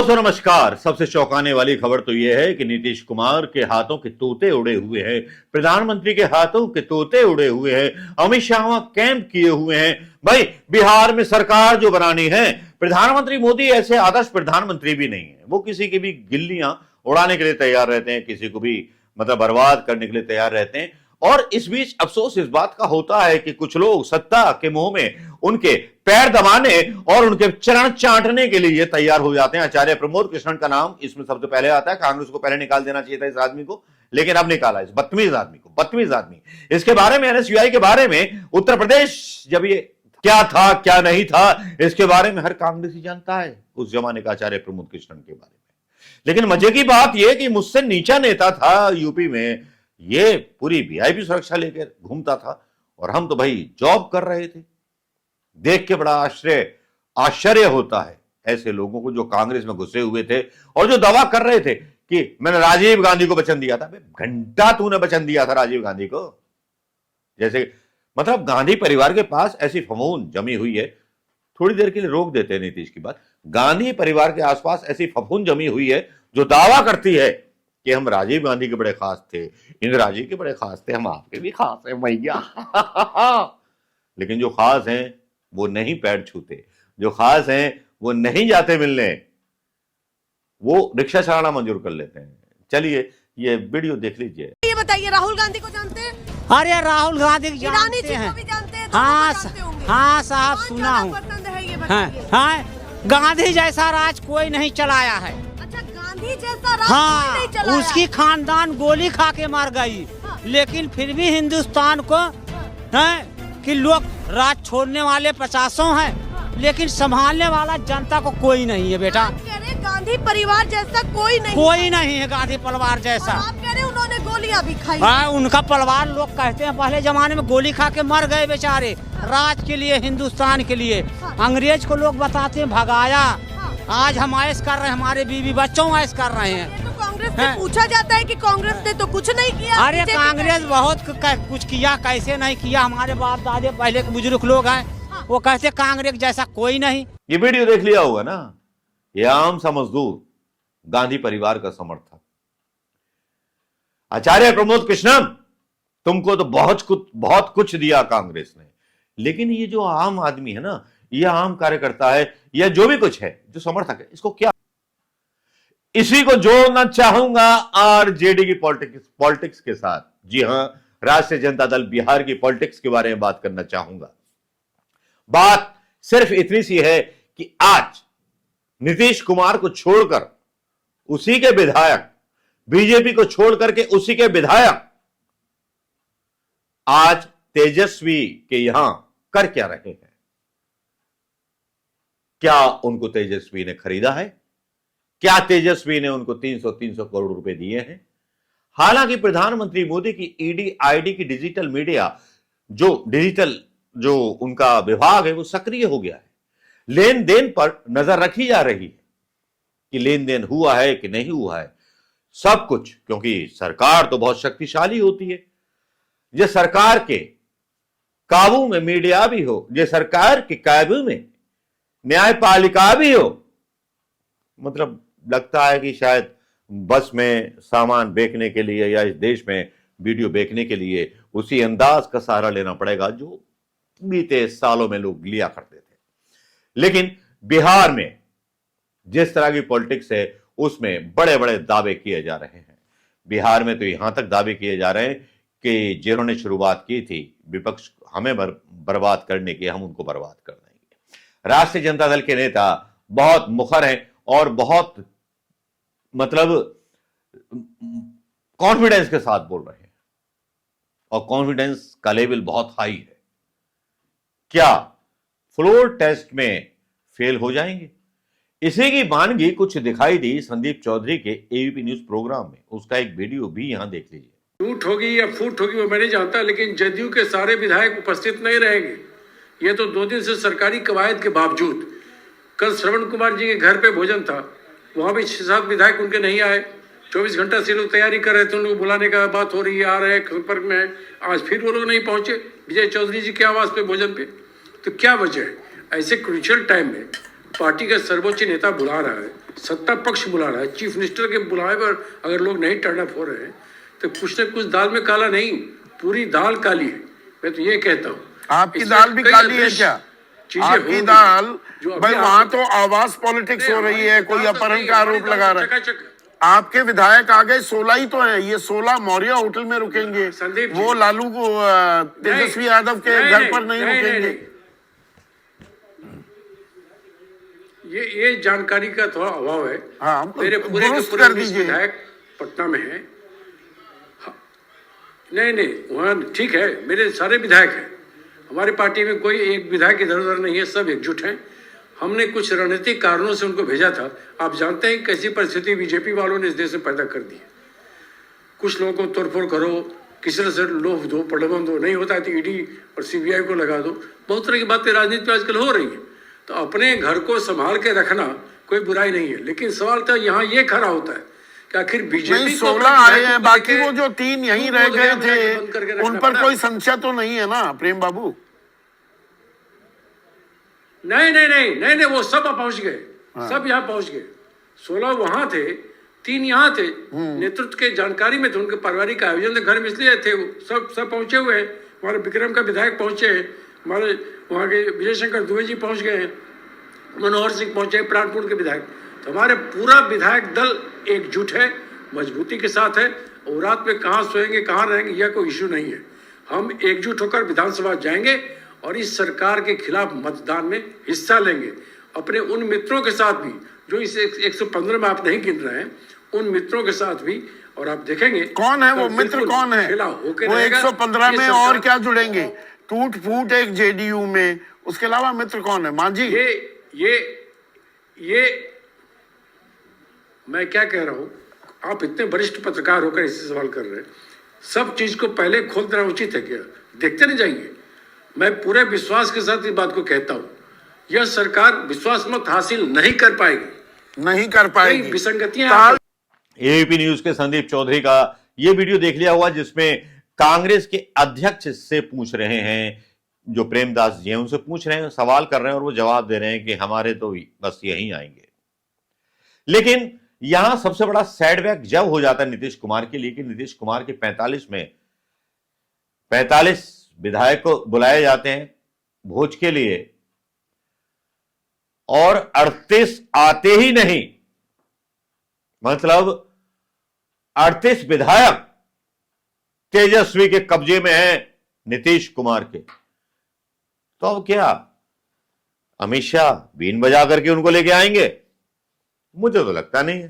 दोस्तों नमस्कार। सबसे चौंकाने वाली खबर तो यह है कि नीतीश कुमार के हाथों के तोते उड़े हुए हैं, प्रधानमंत्री के हाथों के तोते उड़े हुए हैं, अमित शाह वहां कैंप किए हुए हैं। भाई बिहार में सरकार जो बनानी है, प्रधानमंत्री मोदी ऐसे आदर्श प्रधानमंत्री भी नहीं है। वो किसी की भी गिल्लियां उड़ाने के लिए तैयार रहते हैं, किसी को भी मतलब बर्बाद करने के लिए तैयार रहते हैं। और इस बीच अफसोस इस बात का होता है कि कुछ लोग सत्ता के मोह में उनके पैर दबाने और उनके चरण चाटने के लिए तैयार हो जाते हैं। आचार्य प्रमोद कृष्णन का नाम इसमें सबसे पहले आता है। कांग्रेस को पहले निकाल देना चाहिए था इस आदमी को, लेकिन अब निकाला इस बदतमीज आदमी को। बदतमीज आदमी इसके बारे में, एनएसयूआई के बारे में, उत्तर प्रदेश जब ये क्या था क्या नहीं था, इसके बारे में हर कांग्रेसी जानता है, उस जमाने का आचार्य प्रमोद कृष्णन के बारे में। लेकिन मजे की बात यह कि मुझसे नीचा नेता था यूपी में, ये पूरी वीआईपी सुरक्षा लेकर घूमता था और हम तो भाई जॉब कर रहे थे। देख के बड़ा आश्चर्य होता है ऐसे लोगों को जो कांग्रेस में घुसे हुए थे और जो दावा कर रहे थे कि मैंने राजीव गांधी को वचन दिया था। घंटा तूने वचन दिया था राजीव गांधी को। जैसे मतलब गांधी परिवार के पास ऐसी फफूंद जमी हुई है, थोड़ी देर के लिए रोक देते हैं नीतीश की बात। गांधी परिवार के आसपास ऐसी फफूंद जमी हुई है जो दावा करती है कि हम राजीव गांधी के बड़े खास थे, इंदिरा जी के बड़े खास थे, हम आपके भी खास हैं भैया। लेकिन जो खास हैं वो नहीं पैर छूते, जो खास हैं वो नहीं जाते मिलने, वो रिक्शा चलाना मंजूर कर लेते हैं। चलिए ये वीडियो देख लीजिए। ये बताइए, राहुल गांधी को जानते हैं? अरे राहुल गांधी को ईरानी जानते जी हैं? को भी जानते हैं? हाँ साहब, सुना हूँ। पसंद है ये हाँ, बताइए। हाँ, गांधी जैसा राज कोई नहीं चलाया है। अच्छा, गांधी जैसा राज कोई हाँ, नहीं चलाया। उसकी खानदान गोली खा के मर गई, हाँ। लेकिन फिर भी हिंदुस्तान को है कि लोग राज छोड़ने वाले 50 हैं, लेकिन संभालने वाला जनता को कोई नहीं है बेटा। आप कह रहे हैं गांधी परिवार जैसा कोई नहीं, कोई नहीं है गांधी परिवार जैसा। और आप कह रहे हैं उन्होंने गोलियां भी खाई। हाँ, उनका परिवार, लोग कहते हैं पहले जमाने में गोली खा के मर गए बेचारे, राज के लिए, हिंदुस्तान के लिए। अंग्रेज को लोग बताते हैं भगाया, आज हम ऐश कर रहे हैं, हमारे बीवी बच्चों ऐश कर रहे हैं। तो कांग्रेस से पूछा जाता है कि कांग्रेस ने तो कुछ नहीं किया। अरे कांग्रेस बहुत कुछ किया, कैसे नहीं किया। हमारे बाप दादे पहले के बुजुर्ग लोग हैं, वो कहते कांग्रेस जैसा कोई नहीं। ये वीडियो देख लिया होगा ना, ये आम सा मजदूर गांधी परिवार का समर्थक आचार्य प्रमोद कृष्णन, तुमको तो बहुत कुछ दिया कांग्रेस ने, लेकिन ये जो आम आदमी है ना, ये आम कार्यकर्ता है या जो भी कुछ है, जो समर्थक है, इसको क्या, इसी को जोड़ना चाहूंगा आरजेडी की पॉलिटिक्स के साथ। जी हां, राष्ट्रीय जनता दल बिहार की पॉलिटिक्स के बारे में बात करना चाहूंगा। बात सिर्फ इतनी सी है कि आज नीतीश कुमार को छोड़कर उसी के विधायक, बीजेपी को छोड़ करके उसी के विधायक आज तेजस्वी के यहां कर क्या रहे हैं? क्या उनको तेजस्वी ने खरीदा है? क्या तेजस्वी ने उनको 300 करोड़ रुपए दिए हैं? हालांकि प्रधानमंत्री मोदी की ईडी आईडी की डिजिटल जो उनका विभाग है वो सक्रिय हो गया है। लेन देन पर नजर रखी जा रही है कि लेन देन हुआ है कि नहीं हुआ है, सब कुछ। क्योंकि सरकार तो बहुत शक्तिशाली होती है। जो सरकार के काबू में मीडिया भी हो, जो सरकार के काबू में न्यायपालिका भी हो, मतलब लगता है कि शायद बस में सामान बेचने के लिए या इस देश में वीडियो बेचने के लिए उसी अंदाज का सहारा लेना पड़ेगा जो बीते सालों में लोग लिया करते थे। लेकिन बिहार में जिस तरह की पॉलिटिक्स है उसमें बड़े बड़े दावे किए जा रहे हैं। बिहार में तो यहां तक दावे किए जा रहे हैं कि जिन्होंने शुरुआत की थी विपक्ष हमें बर्बाद करने की, हम उनको बर्बाद कर देंगे। राष्ट्रीय जनता दल के नेता बहुत मुखर हैं और बहुत मतलब कॉन्फिडेंस के साथ बोल रहे हैं और कॉन्फिडेंस का लेवल बहुत हाई है। क्या फ्लोर टेस्ट में फेल हो जाएंगे? इसी की मानगी कुछ दिखाई दी संदीप चौधरी के एबीपी न्यूज प्रोग्राम में। उसका एक वीडियो भी यहां देख लीजिए। टूट होगी या फूट होगी वो मैं नहीं जानता, लेकिन जदयू के सारे विधायक उपस्थित नहीं रहेंगे। ये तो 2 दिन से सरकारी कवायद के बावजूद। कल श्रवण कुमार जी के घर पे भोजन था, वहां भी 6-7 विधायक उनके नहीं आए। 24 घंटा से लोग तैयारी कर रहे थे, उनको बुलाने का बात हो रही है, आ रहे हैं, संपर्क में है। आज फिर वो लोग नहीं पहुंचे विजय चौधरी जी के आवास पे भोजन पे। तो क्या वजह है? ऐसे क्रूशियल टाइम में पार्टी का सर्वोच्च नेता बुला रहा है, सत्ता पक्ष बुला रहा है, चीफ मिनिस्टर के बुलाए पर अगर लोग नहीं टर्न अप हो रहे हैं तो कुछ न कुछ दाल में काला नहीं, पूरी दाल काली है। मैं तो ये कहता हूँ आपकी दाल भी काली है क्या? आपकी दाल भाई, वहां तो आवाज पॉलिटिक्स हो रही है, कोई अपहरण का आरोप लगा रहा है। आपके विधायक आ गए 16 ही तो है, ये 16 मौर्य होटल में रुकेंगे, वो लालू को तेजस्वी यादव के घर पर नहीं रुकेंगे। ये जानकारी का थोड़ा अभाव है। हाँ, मेरे पूरे कर दीजिए। विधायक पटना में है। नहीं वहाँ ठीक है, मेरे सारे विधायक हैं। हमारी पार्टी में कोई एक विधायक इधर उधर नहीं है, सब एकजुट हैं। हमने कुछ रणनीतिक कारणों से उनको भेजा था। आप जानते हैं कैसी परिस्थिति बीजेपी वालों ने इस देश में पैदा कर दी है। कुछ लोगों को तोड़फोड़ करो, किसी तरह से लोभ दो, प्रलोभन दो, नहीं होता है तो ईडी और सीबीआई को लगा दो। बहुत तरह की बातें राजनीति में आजकल हो रही हैं। तो अपने घर को संभाल के रखना कोई बुराई नहीं है, लेकिन सवाल तो यहाँ ये खड़ा होता है कि आखिर बीजेपी 16 आए हैं, बाकी वो जो 3 यहीं रह गए थे उन पर कोई संशय तो नहीं है ना प्रेम बाबू? नहीं, वो सब पहुंच गए। सब यहाँ पहुंच गए। 16 वहां थे, 3 यहाँ थे, नेतृत्व के जानकारी में थे, उनके पारिवारिक आयोजन घर में इसलिए थे। वो सब पहुंचे हुए हैं। हमारे विक्रम का विधायक पहुंचे हैं, हमारे वहाँ के विजय शंकर दुबे जी पहुंच गए हैं, मनोहर सिंह पहुंचे, प्राणपुर के विधायक। तो हमारे पूरा विधायक दल एकजुट है, मजबूती के साथ है। और रात में कहाँ सोएंगे, कहाँ रहेंगे, यह कोई इश्यू नहीं है। हम एकजुट होकर विधानसभा जाएंगे और इस सरकार के खिलाफ मतदान में हिस्सा लेंगे। अपने उन मित्रों के साथ भी जो इस 115 में आप नहीं गिन रहे हैं, उन मित्रों के साथ भी। और आप देखेंगे कौन है वो मित्र, कौन है वो 115 में? और क्या जुड़ेंगे? टूट फूट एक जेडीयू में, उसके अलावा मित्र कौन है? मांझी? ये मैं क्या कह रहा हूं, आप इतने वरिष्ठ पत्रकार होकर इससे सवाल कर रहे हैं। सब चीज को पहले खोल देना उचित है क्या? देखते नहीं जाएंगे? मैं पूरे विश्वास के साथ इस बात को कहता हूं, यह सरकार विश्वास मत हासिल नहीं कर पाएगी। विसंगतियां। एबीपी न्यूज के संदीप चौधरी का ये वीडियो देख लिया हुआ, जिसमें कांग्रेस के अध्यक्ष से पूछ रहे हैं, जो प्रेमदास जी हैं उनसे पूछ रहे हैं, सवाल कर रहे हैं और वो जवाब दे रहे हैं कि हमारे तो बस यहीं आएंगे। लेकिन यहां सबसे बड़ा सेटबैक जब हो जाता है नीतीश कुमार के लिए कि नीतीश कुमार के 45 में 45 विधायक को बुलाए जाते हैं भोज के लिए और 38 आते ही नहीं। मतलब 38 विधायक तेजस्वी के कब्जे में है नीतीश कुमार के। तो अब क्या अमित शाह बीन बजा करके उनको लेके आएंगे? मुझे तो लगता नहीं है।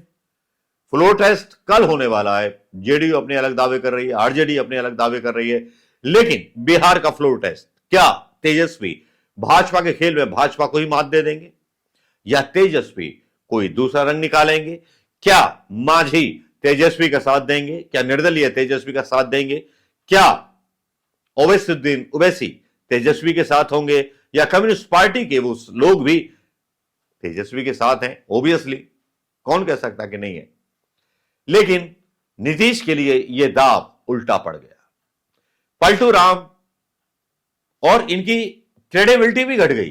फ्लोर टेस्ट कल होने वाला है। जेडीयू अपने अलग दावे कर रही है, आरजेडी अपने अलग दावे कर रही है, लेकिन बिहार का फ्लोर टेस्ट, क्या तेजस्वी भाजपा के खेल में भाजपा को ही मात दे देंगे या तेजस्वी कोई दूसरा रंग निकालेंगे? क्या मांझी तेजस्वी का साथ देंगे? क्या निर्दलीय तेजस्वी का साथ देंगे? क्या ओवैसीउद्दीन ओवैसी तेजस्वी के साथ होंगे या कम्युनिस्ट पार्टी के वो लोग भी तेजस्वी के साथ हैं? ओबियसली कौन कह सकता कि नहीं है। लेकिन नीतीश के लिए यह दाव उल्टा पड़ गया। पलटू राम और इनकी क्रेडिबिलिटी भी घट गई।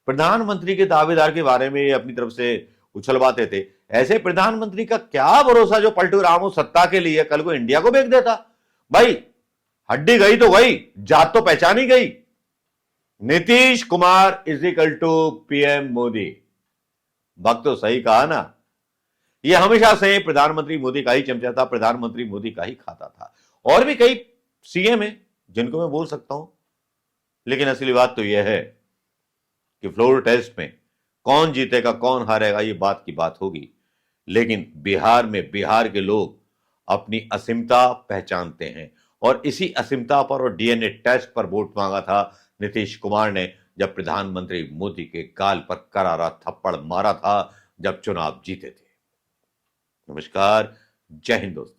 प्रधानमंत्री के दावेदार के बारे में अपनी तरफ से उछलवाते थे। ऐसे प्रधानमंत्री का क्या भरोसा जो पलटू राम हो सत्ता के लिए कल को इंडिया को बेच देता? भाई हड्डी गई तो गई, जात तो पहचानी गई। Nitish Kumar is equal to PM Modi. वक्त तो सही कहा ना। यह हमेशा से प्रधानमंत्री मोदी का ही चमचा था, प्रधानमंत्री मोदी का ही खाता था। और भी कई सीएम है जिनको मैं बोल सकता हूं, लेकिन असली बात तो यह है कि फ्लोर टेस्ट में कौन जीतेगा कौन हारेगा ये बात की बात होगी। लेकिन बिहार में बिहार के लोग अपनी असीमता पहचानते हैं और इसी असीमता पर और डीएनए टेस्ट पर वोट मांगा था नीतीश कुमार ने, जब प्रधानमंत्री मोदी के गाल पर करारा थप्पड़ मारा था जब चुनाव जीते थे। नमस्कार, जय हिंद दोस्तों।